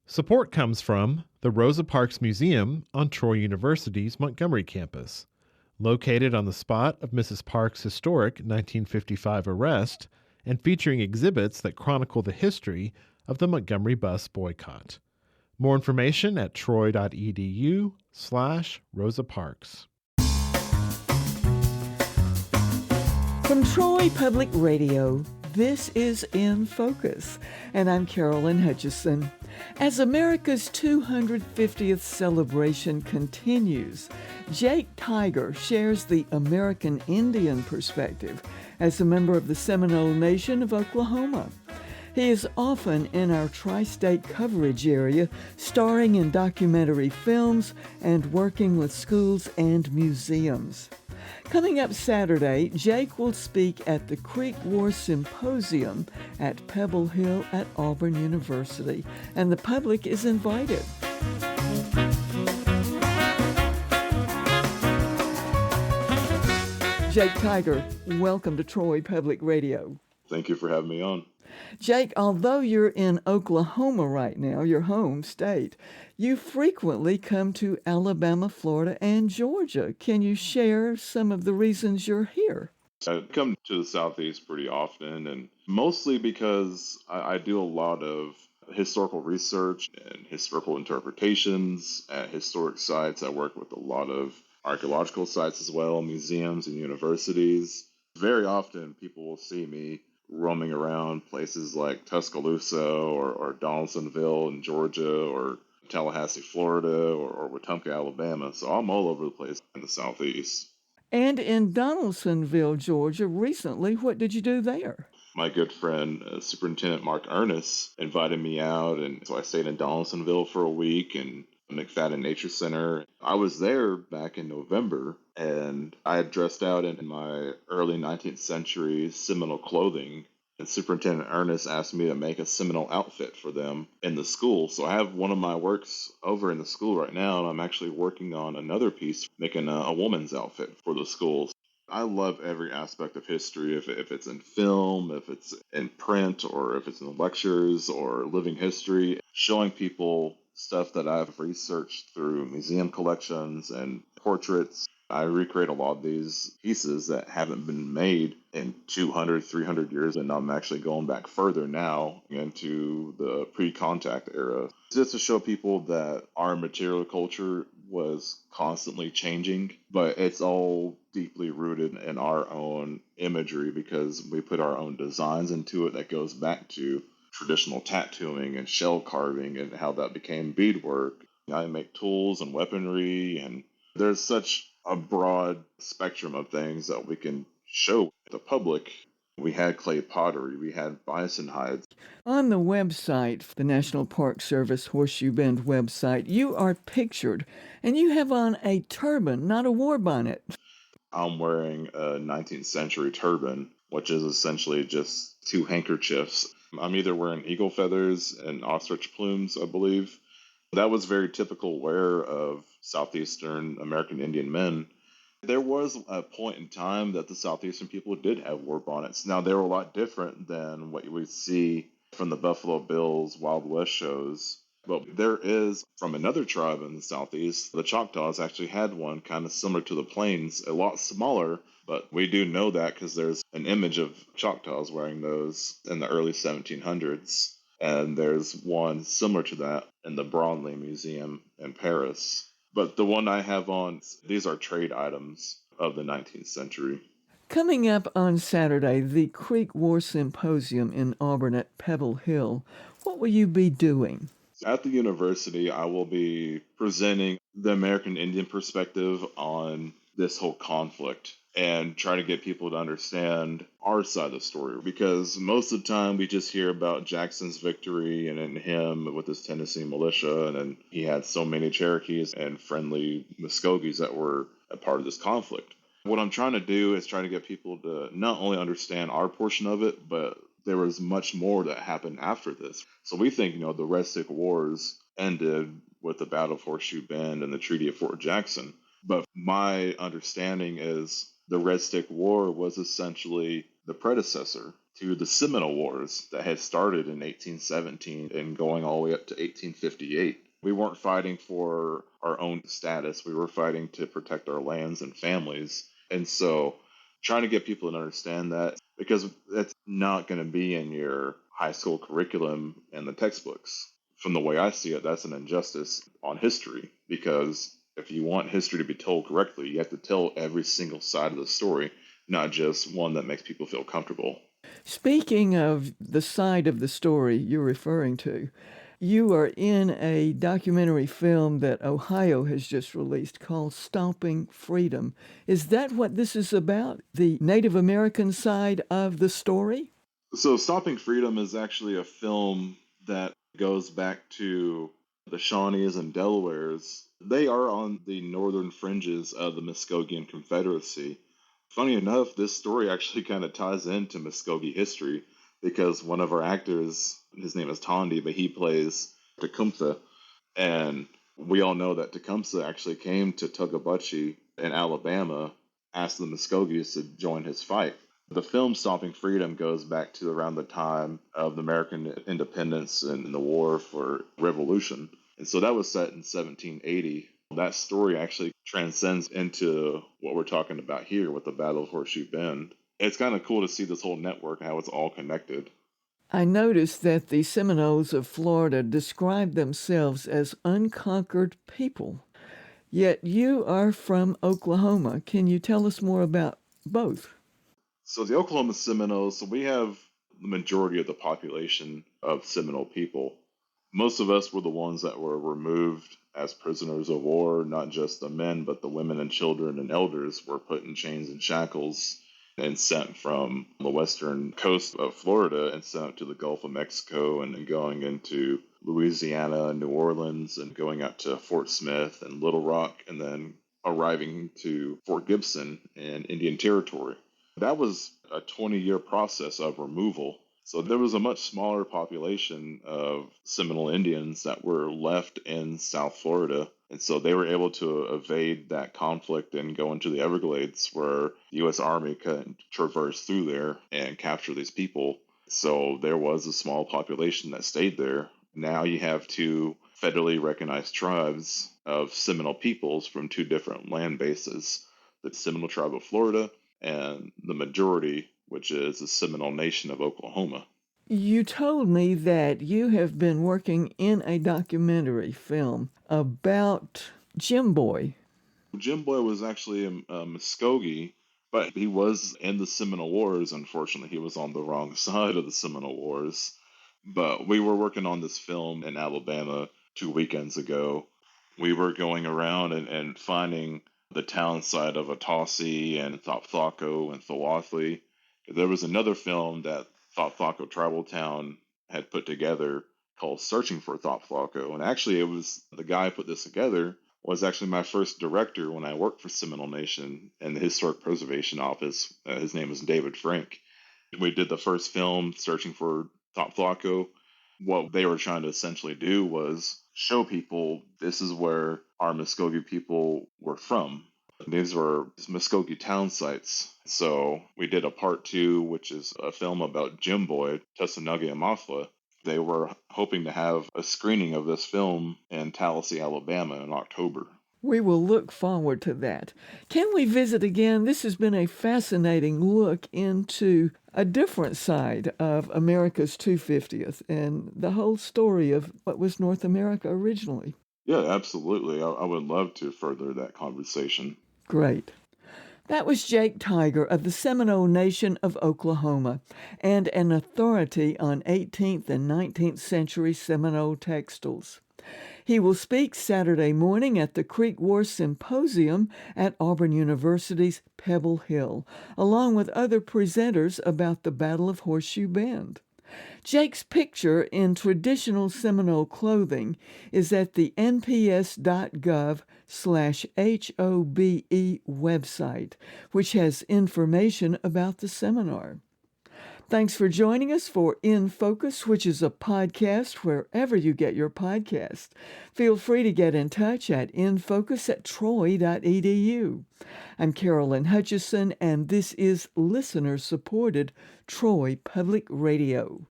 Support comes from the Rosa Parks Museum on Troy University's Montgomery campus. Located on the spot of Mrs. Parks' historic 1955 arrest and featuring exhibits that chronicle the history of the Montgomery bus boycott. More information at troy.edu/Rosa Parks. From Troy Public Radio, this is In Focus, and I'm Carolyn Hutchison. As America's 250th celebration continues, Jake Tiger shares the American Indian perspective as a member of the Seminole Nation of Oklahoma. He is often in our tri-state coverage area, starring in documentary films and working with schools and museums. Coming up Saturday, Jake will speak at the Creek War Symposium at Pebble Hill at Auburn University, and the public is invited. Jake Tiger, welcome to Troy Public Radio. Thank you for having me on. Jake, although you're in Oklahoma right now, your home state, you frequently come to Alabama, Florida, and Georgia. Can you share some of the reasons you're here? I come to the Southeast pretty often, and mostly because I do a lot of historical research and historical interpretations at historic sites. I work with a lot of archaeological sites as well, museums and universities. Very often people will see me roaming around places like Tuscaloosa or Donaldsonville in Georgia or Tallahassee, Florida or Wetumpka, Alabama. So I'm all over the place in the Southeast. And in Donaldsonville, Georgia, recently, what did you do there? My good friend, Superintendent Mark Ernest, invited me out, and so I stayed in Donaldsonville for a week and McFadden Nature Center. I was there back in November, and I had dressed out in my early 19th century Seminole clothing, and Superintendent Ernest asked me to make a Seminole outfit for them in the school. So I have one of my works over in the school right now, and I'm actually working on another piece, making a woman's outfit for the schools. I love every aspect of history, if it's in film, if it's in print, or if it's in lectures or living history, showing people stuff that I've researched through museum collections and portraits. I recreate a lot of these pieces that haven't been made in 200, 300 years, and I'm actually going back further now into the pre-contact era, just to show people that our material culture was constantly changing, but it's all deeply rooted in our own imagery because we put our own designs into it that goes back to traditional tattooing and shell carving and how that became beadwork. I make tools and weaponry, and there's such a broad spectrum of things that we can show the public. We had clay pottery, we had bison hides. On the website, the National Park Service Horseshoe Bend website, you are pictured, and you have on a turban, not a war bonnet. I'm wearing a 19th century turban, which is essentially just two handkerchiefs. I'm either wearing eagle feathers and ostrich plumes, I believe. That was very typical wear of Southeastern American Indian men. There was a point in time that the Southeastern people did have war bonnets. Now, they were a lot different than what you would see from the Buffalo Bills Wild West shows. But there is, from another tribe in the Southeast, the Choctaws actually had one kind of similar to the Plains, a lot smaller, but we do know that because there's an image of Choctaws wearing those in the early 1700s. And there's one similar to that in the Bromley Museum in Paris. But the one I have on, these are trade items of the 19th century. Coming up on Saturday, the Creek War Symposium in Auburn at Pebble Hill. What will you be doing? At the university, I will be presenting the American Indian perspective on this whole conflict and try to get people to understand our side of the story. Because most of the time we just hear about Jackson's victory and then him with his Tennessee militia, and then he had so many Cherokees and friendly Muskogees that were a part of this conflict. What I'm trying to do is try to get people to not only understand our portion of it, but there was much more that happened after this. So we think, the Red Stick Wars ended with the Battle of Horseshoe Bend and the Treaty of Fort Jackson. But my understanding is the Red Stick War was essentially the predecessor to the Seminole Wars that had started in 1817 and going all the way up to 1858. We weren't fighting for our own status. We were fighting to protect our lands and families. And so trying to get people to understand that, because that's not going to be in your high school curriculum and the textbooks. From the way I see it, that's an injustice on history, because if you want history to be told correctly, you have to tell every single side of the story, not just one that makes people feel comfortable. Speaking of the side of the story you're referring to, you are in a documentary film that Ohio has just released called Stomping Freedom. Is that what this is about? The Native American side of the story? So, Stopping Freedom is actually a film that goes back to the Shawnees and Delawares. They are on the northern fringes of the Muskogean Confederacy. Funny enough, this story actually kind of ties into Muskogee history because one of our actors, his name is Tondi, but he plays Tecumseh. And we all know that Tecumseh actually came to Togabuchee in Alabama, asked the Muskogees to join his fight. The film Stomping Freedom goes back to around the time of the American independence and the war for revolution. And so that was set in 1780. That story actually transcends into what we're talking about here with the Battle of Horseshoe Bend. It's kind of cool to see this whole network, how it's all connected. I noticed that the Seminoles of Florida describe themselves as unconquered people. Yet you are from Oklahoma. Can you tell us more about both? So the Oklahoma Seminoles, so we have the majority of the population of Seminole people. Most of us were the ones that were removed as prisoners of war. Not just the men, but the women and children and elders were put in chains and shackles and sent from the western coast of Florida and sent to the Gulf of Mexico and then going into Louisiana and New Orleans and going out to Fort Smith and Little Rock and then arriving to Fort Gibson in Indian Territory. That was a 20-year process of removal. So there was a much smaller population of Seminole Indians that were left in South Florida. And so they were able to evade that conflict and go into the Everglades where the U.S. Army could traverse through there and capture these people. So there was a small population that stayed there. Now you have two federally recognized tribes of Seminole peoples from two different land bases, the Seminole Tribe of Florida and the majority, which is the Seminole Nation of Oklahoma. You told me that you have been working in a documentary film about Jim Boy. Jim Boy was actually a Muskogee, but he was in the Seminole Wars. Unfortunately, he was on the wrong side of the Seminole Wars. But we were working on this film in Alabama 2 weekends ago. We were going around and finding the town site of Atossi and Thopthaco and Thawathley. There was another film that Thopthaco Tribal Town had put together called Searching for Thopthaco. And actually, it was the guy who put this together was actually my first director when I worked for Seminole Nation in the Historic Preservation Office. His name is David Frank. We did the first film, Searching for Thopthaco. What they were trying to essentially do was show people this is where our Muskogee people were from. These were Muskogee town sites. So we did a part two, which is a film about Jim Boy, Tusanuga and Mafla. They were hoping to have a screening of this film in Tallahassee, Alabama in October. We will look forward to that. Can we visit again? This has been a fascinating look into a different side of America's 250th and the whole story of what was North America originally. Yeah, absolutely. I would love to further that conversation. Great. That was Jake Tiger of the Seminole Nation of Oklahoma and an authority on 18th and 19th century Seminole textiles. He will speak Saturday morning at the Creek War Symposium at Auburn University's Pebble Hill, along with other presenters about the Battle of Horseshoe Bend. Jake's picture in traditional Seminole clothing is at the nps.gov/HOBE website, which has information about the seminar. Thanks for joining us for In Focus, which is a podcast wherever you get your podcast. Feel free to get in touch at infocus@troy.edu. I'm Carolyn Hutchison, and this is listener-supported Troy Public Radio.